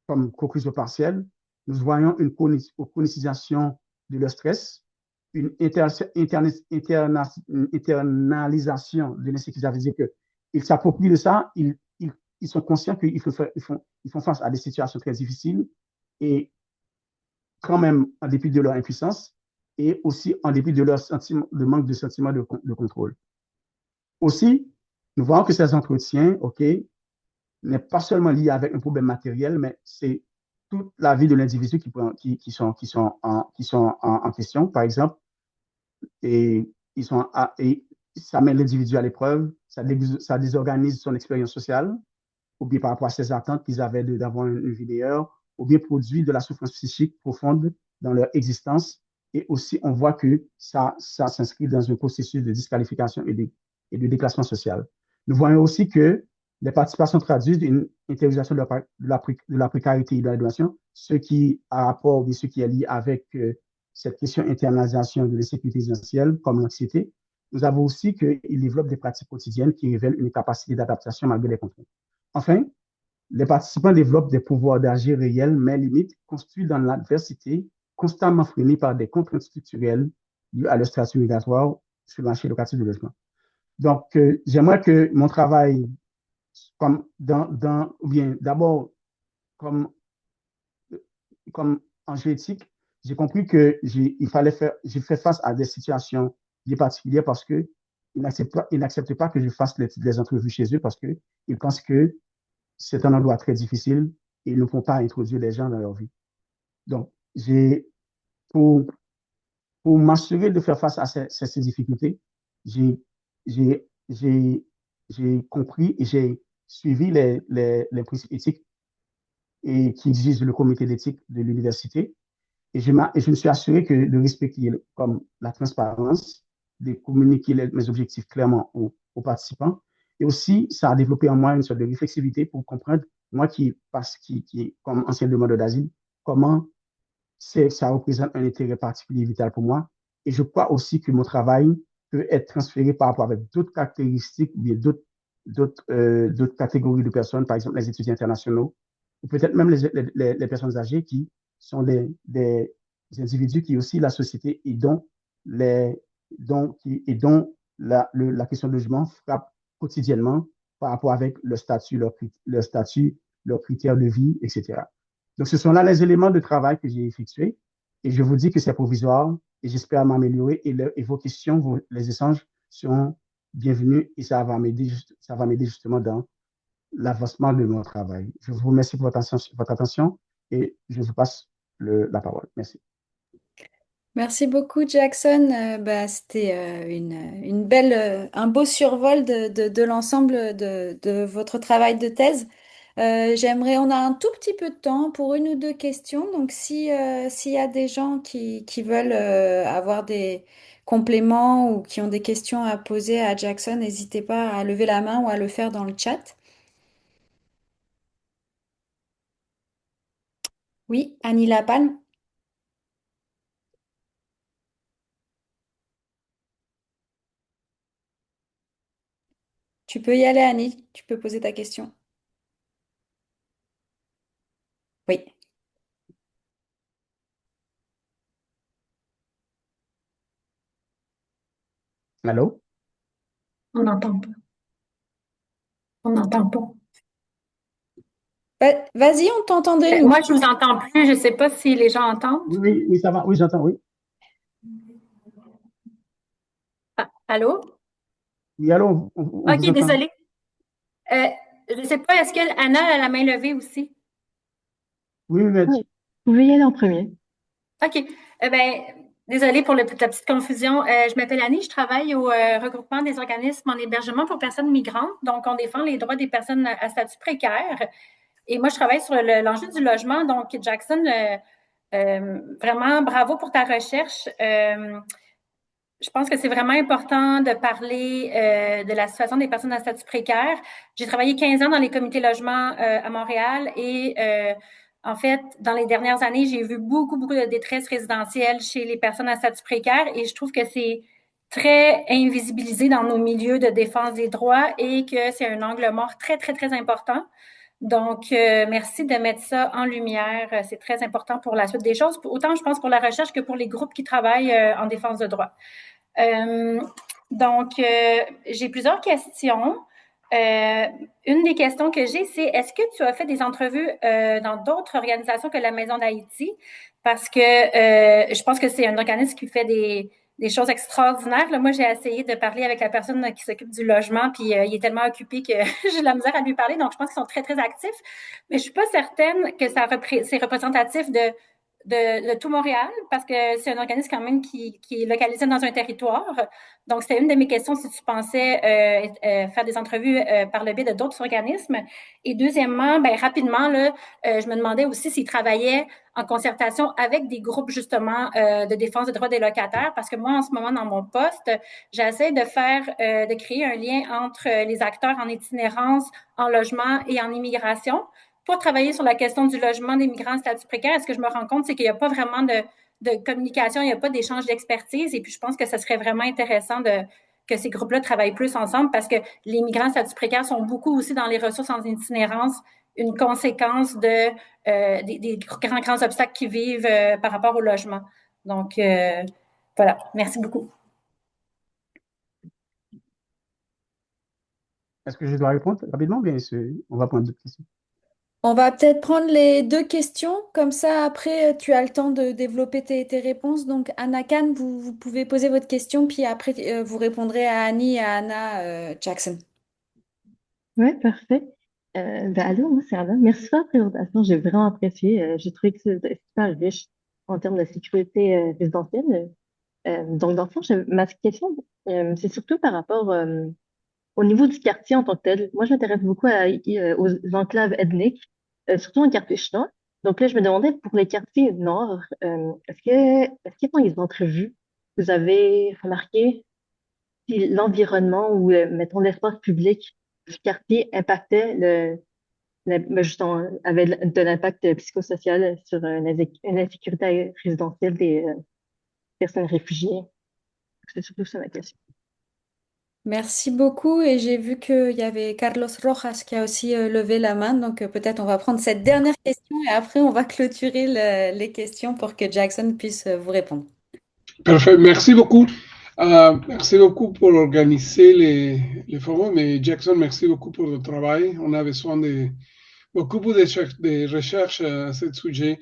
comme conclusion partielle, nous voyons une chronicisation de leur stress, une internalisation de l'insécurité. Ça veut dire qu'ils s'approprient de ça, ils sont conscients qu'ils font face à des situations très difficiles et quand même en dépit de leur impuissance et aussi en dépit de leur manque de sentiment de contrôle. Aussi, nous voyons que ces entretiens, OK, n'est pas seulement lié avec un problème matériel, mais c'est toute la vie de l'individu qui sont en question. Par exemple, et, et ça met l'individu à l'épreuve, ça désorganise son expérience sociale, ou bien par rapport à ses attentes qu'ils avaient d'avoir une vie meilleure, ou bien produit de la souffrance psychique profonde dans leur existence. Et aussi, on voit que ça s'inscrit dans un processus de disqualification et de déclassement social. Nous voyons aussi que les participations traduisent une intériorisation de la précarité et de la donation, ce qui a rapport, ce qui est lié avec cette question internalisation de l'insécurité essentielle, comme l'anxiété. Nous avons aussi qu'ils développent des pratiques quotidiennes qui révèlent une capacité d'adaptation malgré les contraintes. Enfin, les participants développent des pouvoirs d'agir réels, mais limites, construits dans l'adversité, constamment freinés par des contraintes structurelles liées à leur statut migratoire sur le marché locatif de logement. Donc, j'aimerais que mon travail, comme ou bien d'abord, comme, comme enjeu éthique, j'ai compris que j'ai fait face à des situations bien particulières parce que ils n'acceptent pas que je fasse les entrevues chez eux parce qu'ils pensent que c'est un endroit très difficile et ils ne font pas introduire les gens dans leur vie. Donc, pour, pour m'assurer de faire face à ces difficultés, j'ai, j'ai, j'ai, j'ai compris et j'ai suivi les principes éthiques et qui exigent le comité d'éthique de l'université. Et je me suis assuré de respecter comme la transparence, de communiquer mes objectifs clairement aux participants. Et aussi, ça a développé en moi une sorte de réflexivité pour comprendre, moi comme ancien demandeur d'asile, comment ça représente un intérêt particulier vital pour moi. Et je crois aussi que mon travail peut être transféré par rapport avec d'autres caractéristiques ou bien d'autres d'autres catégories de personnes, par exemple les étudiants internationaux, ou peut-être même les personnes âgées qui sont des individus qui aussi la société et dont la question de logement frappe quotidiennement par rapport avec leur statut, leurs critères de vie, etc. Donc, ce sont là les éléments de travail que j'ai effectués et je vous dis que c'est provisoire et j'espère m'améliorer et vos questions, les échanges seront bienvenus et ça va m'aider justement dans l'avancement de mon travail. Je vous remercie pour votre attention et je vous passe la parole. Merci. Merci beaucoup, Jackson. C'était une belle, un beau survol de l'ensemble de votre travail de thèse. On a un tout petit peu de temps pour une ou deux questions. Donc, s'il y a des gens qui veulent avoir des compléments ou qui ont des questions à poser à Jackson, n'hésitez pas à lever la main ou à le faire dans le chat. Oui, Annie Lapalme, tu peux y aller, Annie. Tu peux poser ta question. Oui. Allô? On n'entend pas. On n'entend pas. Vas-y, on t'entendait, nous. Moi, je vous entends plus. Je ne sais pas si les gens entendent. Oui, oui, oui, ça va. Oui, j'entends, oui. Ah, allô? Oui, allô, on OK, vous entend. désolée. Euh, je ne sais pas, est-ce que Anna a la main levée aussi? Oui, oui, mais Oui, vous pouvez y aller en premier. OK. Ben, désolée pour la petite confusion. Je m'appelle Annie, je travaille au regroupement des organismes en hébergement pour personnes migrantes. Donc, on défend les droits des personnes à statut précaire. Et moi, je travaille sur l'enjeu du logement. Donc, Jackson, vraiment, bravo pour ta recherche. Je pense que c'est vraiment important de parler de la situation des personnes à statut précaire. J'ai travaillé 15 ans dans les comités logement à Montréal et en fait, dans les dernières années, j'ai vu beaucoup de détresse résidentielle chez les personnes à statut précaire et je trouve que c'est très invisibilisé dans nos milieux de défense des droits et que c'est un angle mort très important. Donc, merci de mettre ça en lumière. C'est très important pour la suite des choses, autant je pense pour la recherche que pour les groupes qui travaillent en défense de droits. Euh, j'ai plusieurs questions. Une des questions que j'ai, c'est est-ce que tu as fait des entrevues dans d'autres organisations que la Maison d'Haïti? Parce que je pense que c'est un organisme qui fait des choses extraordinaires. Là, moi, j'ai essayé de parler avec la personne qui s'occupe du logement, puis il est tellement occupé que j'ai de la misère à lui parler. Donc, je pense qu'ils sont très actifs. Mais je suis pas certaine que c'est représentatif de tout Montréal, parce que c'est un organisme quand même qui est localisé dans un territoire. Donc, c'était une de mes questions si tu pensais faire des entrevues par le biais de d'autres organismes. Et deuxièmement, ben, rapidement, là, je me demandais aussi s'ils travaillaient en concertation avec des groupes justement de défense des droits des locataires, parce que moi, en ce moment, dans mon poste, j'essaie de créer un lien entre les acteurs en itinérance, en logement et en immigration pour travailler sur la question du logement des migrants en statut précaire. Ce que je me rends compte, c'est qu'il n'y a pas vraiment de communication, il n'y a pas d'échange d'expertise. Et puis, je pense que ce serait vraiment intéressant que ces groupes-là travaillent plus ensemble parce que les migrants en statut précaire sont beaucoup aussi dans les ressources en itinérance, une conséquence des grands obstacles qu'ils vivent par rapport au logement. Donc, voilà. Merci beaucoup. est-ce que je dois répondre rapidement? Bien sûr, on va prendre d'autres questions. On va peut-être prendre les deux questions, comme ça après tu as le temps de développer tes réponses. Donc Anna Khan, vous pouvez poser votre question, puis après vous répondrez à Annie et à Anna Jackson. Oui, parfait. Allô, moi, c'est Anna. Merci pour la présentation. J'ai vraiment apprécié. J'ai trouvé que c'était super riche en termes de sécurité résidentielle. Donc, dans le fond, ma question, c'est surtout par rapport au niveau du quartier en tant que tel. Moi, je m'intéresse beaucoup aux enclaves ethniques, surtout en quartier chinois. Donc là, je me demandais pour les quartiers nord, est-ce que dans les entrevues, vous avez remarqué si l'environnement ou, mettons, l'espace public du quartier impactait justement, avait de l'impact psychosocial sur une insécurité résidentielle des personnes réfugiées? C'est surtout ça ma question. Merci beaucoup et j'ai vu qu'il y avait Carlos Rojas qui a aussi levé la main, donc peut-être on va prendre cette dernière question et après on va clôturer les questions pour que Jackson puisse vous répondre. Parfait, merci beaucoup pour organiser les forums. Et Jackson, merci beaucoup pour le travail. On a besoin de beaucoup de recherches à ce sujet.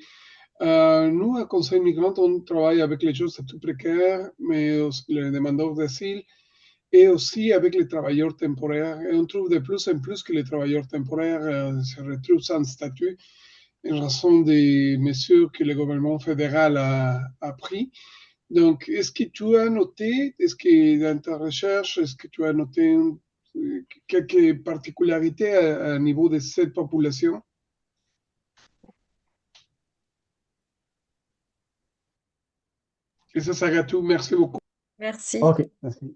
Nous, à Conseil Migrant, on travaille avec les gens statut précaires, mais aussi les demandeurs d'asile et aussi avec les travailleurs temporaires. Et on trouve de plus en plus que les travailleurs temporaires se retrouvent sans statut en raison des mesures que le gouvernement fédéral a pris. Donc, est-ce que tu as noté, est-ce que dans ta recherche, est-ce que tu as noté quelques particularités à niveau de cette population? Et ça serait tout. Merci beaucoup. Merci. OK, merci.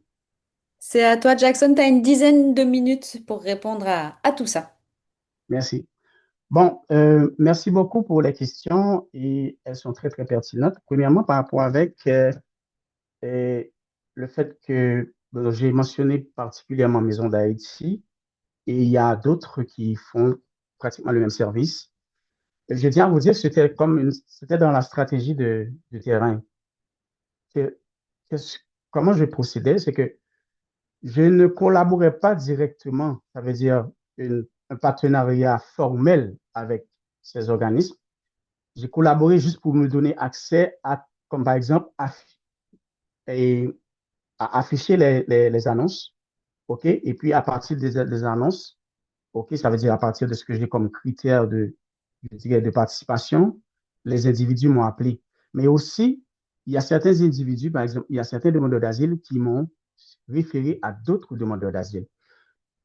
C'est à toi, Jackson. Tu as une dizaine de minutes pour répondre à tout ça. Merci. Bon, merci beaucoup pour les questions et elles sont très, très pertinentes. Premièrement, par rapport avec le fait que j'ai mentionné particulièrement Maison d'Haïti et il y a d'autres qui font pratiquement le même service. Je tiens à vous dire que c'était dans la stratégie du terrain. Que- que ce- Comment je procédais, c'est que je ne collaborais pas directement, ça veut dire un partenariat formel avec ces organismes. J'ai collaboré juste pour me donner accès à, comme par exemple, et à afficher les annonces, OK? Et puis à partir des annonces, OK, ça veut dire à partir de ce que j'ai comme critère je dirais, de participation, les individus m'ont appelé. Mais aussi, il y a certains individus, par exemple, il y a certains demandeurs d'asile qui m'ont référé à d'autres demandeurs d'asile.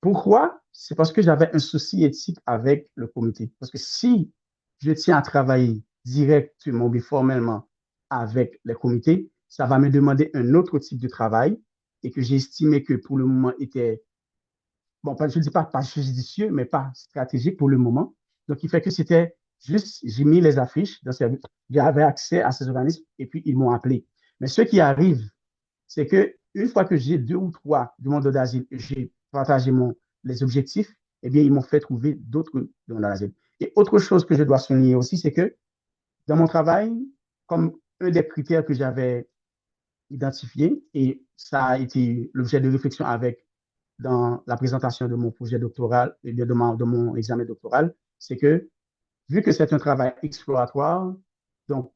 Pourquoi? C'est parce que j'avais un souci éthique avec le comité. Parce que si je tiens à travailler directement, mais formellement avec les comités, ça va me demander un autre type de travail et que j'ai estimé que pour le moment était, bon, je ne dis pas judicieux, mais pas stratégique pour le moment. Donc, il fait que c'était juste, j'ai mis les affiches dans service, j'avais accès à ces organismes et puis ils m'ont appelé. Mais ce qui arrive, c'est que une fois que j'ai deux ou trois demandeurs d'asile, j'ai partagé les objectifs, eh bien, ils m'ont fait trouver d'autres demandeurs d'asile. Et autre chose que je dois souligner aussi, c'est que dans mon travail, comme un des critères que j'avais identifié, et ça a été l'objet de réflexion avec dans la présentation de mon projet doctoral et bien de mon examen doctoral, c'est que vu que c'est un travail exploratoire, donc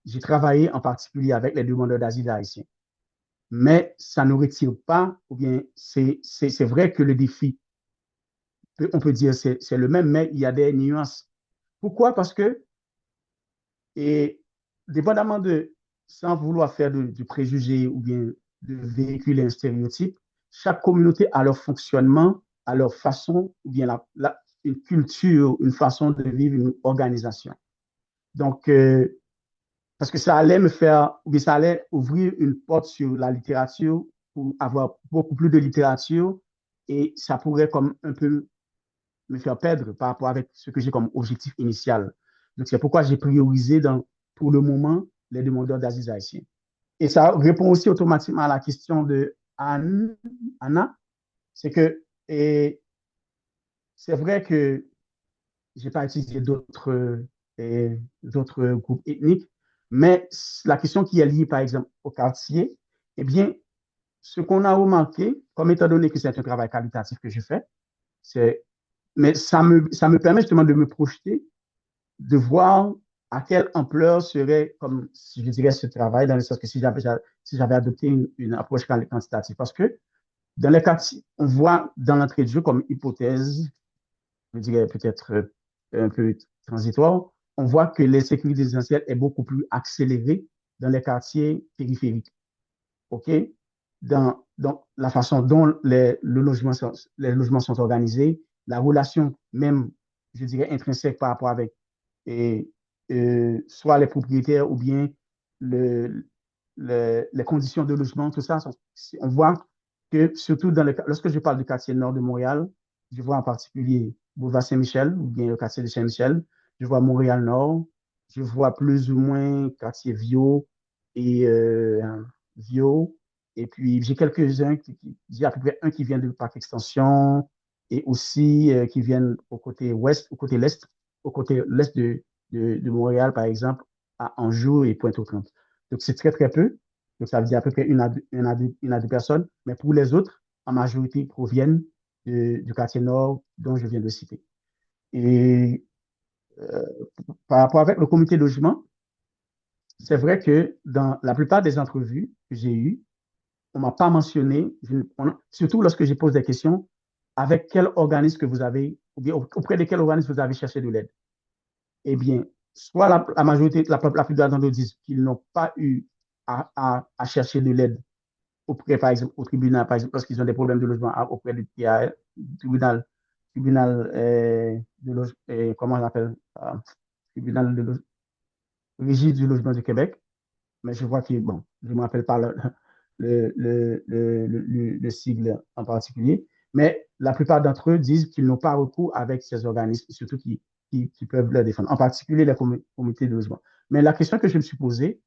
j'ai travaillé en particulier avec les demandeurs d'asile haïtiens. Mais ça ne retire pas, ou bien c'est vrai que le défi, on peut dire c'est le même, mais il y a des nuances. Pourquoi? Parce que, et dépendamment de, sans vouloir faire du préjugé ou bien de véhiculer un stéréotype, chaque communauté a leur fonctionnement, a leur façon, ou bien une culture, une façon de vivre, une organisation. Donc, parce que ça allait me faire, ou bien ça allait ouvrir une porte sur la littérature pour avoir beaucoup plus de littérature et ça pourrait comme un peu me faire perdre par rapport avec ce que j'ai comme objectif initial. Donc c'est pourquoi j'ai priorisé pour le moment les demandeurs d'asile haïtiens. Et ça répond aussi automatiquement à la question de Anna, c'est que et c'est vrai que j'ai pas utilisé d'autres groupes ethniques, mais la question qui est liée, par exemple, au quartier, eh bien, ce qu'on a remarqué, comme étant donné que c'est un travail qualitatif que je fais, c'est, mais ça me permet justement de me projeter, de voir à quelle ampleur serait, comme si je dirais, ce travail, dans le sens que si j'avais adopté une approche quantitative. Parce que dans les quartiers, on voit dans l'entrée de jeu comme hypothèse, je dirais peut-être un peu transitoire, on voit que l'insécurité résidentielle est beaucoup plus accélérée dans les quartiers périphériques. OK? Donc, la façon dont les logements sont organisés, la relation même, je dirais, intrinsèque par rapport avec et, soit les propriétaires ou bien le, les conditions de logement, tout ça, on voit que surtout lorsque je parle du quartier nord de Montréal, je vois en particulier Boulevard Saint-Michel ou bien le quartier de Saint-Michel, je vois Montréal-Nord, je vois plus ou moins quartier Viau et Viau Et puis, j'ai quelques-uns, j'ai à peu près un qui vient de Parc Extension et aussi qui viennent au côté ouest, au côté l'est de Montréal, par exemple, à Anjou et Pointe-aux-Trembles. Donc, c'est très, très peu. Donc, ça veut dire à peu près une à deux personnes. Mais pour les autres, en majorité, proviennent du quartier nord dont je viens de citer. Et euh, par rapport avec le comité de logement, c'est vrai que dans la plupart des entrevues que j'ai eues, on m'a pas mentionné, surtout lorsque je pose des questions, avec quel organisme que vous avez, ou bien auprès de quel organisme vous avez cherché de l'aide. Eh bien, soit la majorité, la plupart d'entre eux disent qu'ils n'ont pas eu à chercher de l'aide auprès, par exemple, au tribunal, par exemple, lorsqu'ils ont des problèmes de logement auprès du tribunal, de logement, comment on appelle, tribunal de régie du logement du Québec. Mais je vois que, bon, je ne me rappelle pas le sigle en particulier, mais la plupart d'entre eux disent qu'ils n'ont pas recours avec ces organismes, surtout qui peuvent le défendre, en particulier les comités de logement. Mais la question que je me suis posée,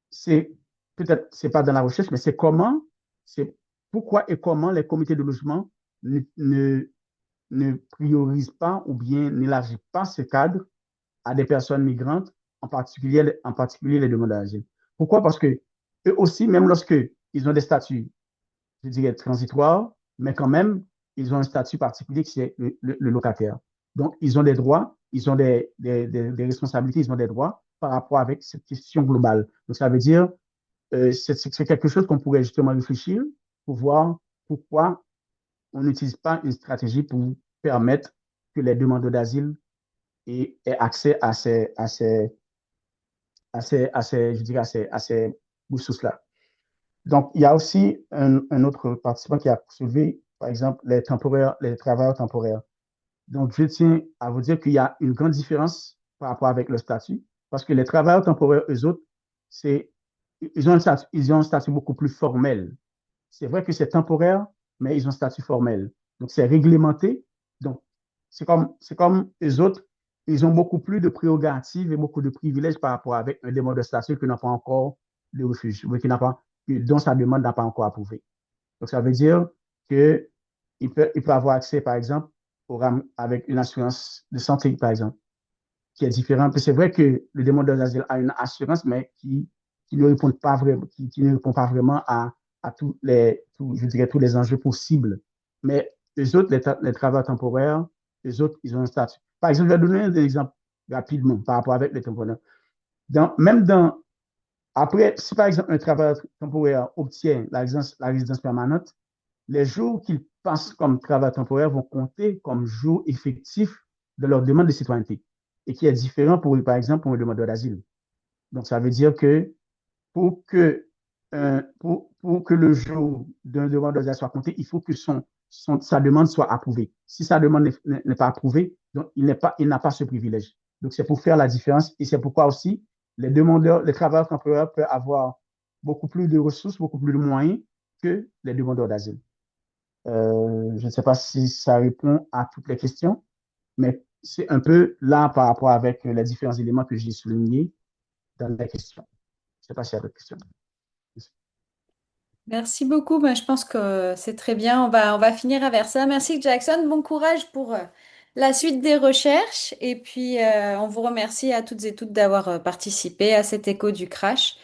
c'est peut-être, c'est pas dans la recherche, mais c'est pourquoi et comment les comités de logement ne, ne priorisent pas ou bien n'élargissent pas ce cadre à des personnes migrantes, en particulier les demandeurs d'asile. Pourquoi? Parce que eux aussi, même lorsque ils ont des statuts, je dirais, transitoires, mais quand même, ils ont un statut particulier qui est le locataire. Donc, ils ont des droits, ils ont des responsabilités, ils ont des droits par rapport avec cette question globale. Donc, ça veut dire, c'est quelque chose qu'on pourrait justement réfléchir pour voir pourquoi on n'utilise pas une stratégie pour permettre que les demandeurs d'asile aient accès je dirais à ces ressources-là. Donc, il y a aussi un autre participant qui a soulevé, par exemple, les travailleurs temporaires. Donc, je tiens à vous dire qu'il y a une grande différence par rapport avec le statut, parce que les travailleurs temporaires, eux autres, c'est, ils ont un statut beaucoup plus formel. C'est vrai que c'est temporaire, mais ils ont un statut formel. Donc, c'est réglementé. Donc, c'est comme les autres, ils ont beaucoup plus de prérogatives et beaucoup de privilèges par rapport avec un demandeur de statut qui n'a pas encore de refuge, ou qui n'a pas, dont sa demande n'a pas encore approuvé. Donc, ça veut dire qu'il peut avoir accès, par exemple, avec une assurance de santé, par exemple, qui est différente. C'est vrai que le demandeur d'asile a une assurance, mais qui ne répond pas vraiment, qui ne répond pas vraiment à je dirais, tous les enjeux possibles. Mais les autres, les travailleurs temporaires, les autres, ils ont un statut. Par exemple, je vais donner un exemple rapidement par rapport avec les temporaires. Même après, si par exemple un travailleur temporaire obtient la résidence permanente, les jours qu'ils passent comme travail temporaire vont compter comme jours effectifs de leur demande de citoyenneté et qui est différent pour, par exemple, pour un demandeur d'asile. Donc, ça veut dire que pour que, pour que le jour d'un demandeur d'asile soit compté, il faut que sa demande soit approuvée. Si sa demande n'est pas approuvée, donc il n'a pas ce privilège. Donc, c'est pour faire la différence et c'est pourquoi aussi les travailleurs temporaires peuvent avoir beaucoup plus de ressources, beaucoup plus de moyens que les demandeurs d'asile. Je ne sais pas si ça répond à toutes les questions, mais c'est un peu là par rapport avec les différents éléments que j'ai soulignés dans la question. Je ne sais pas s'il y a d'autres questions. Merci beaucoup. Ben, je pense que c'est très bien. On va finir avec ça. Merci Jackson. Bon courage pour la suite des recherches. Et puis, on vous remercie à toutes et toutes d'avoir participé à cet écho du crash.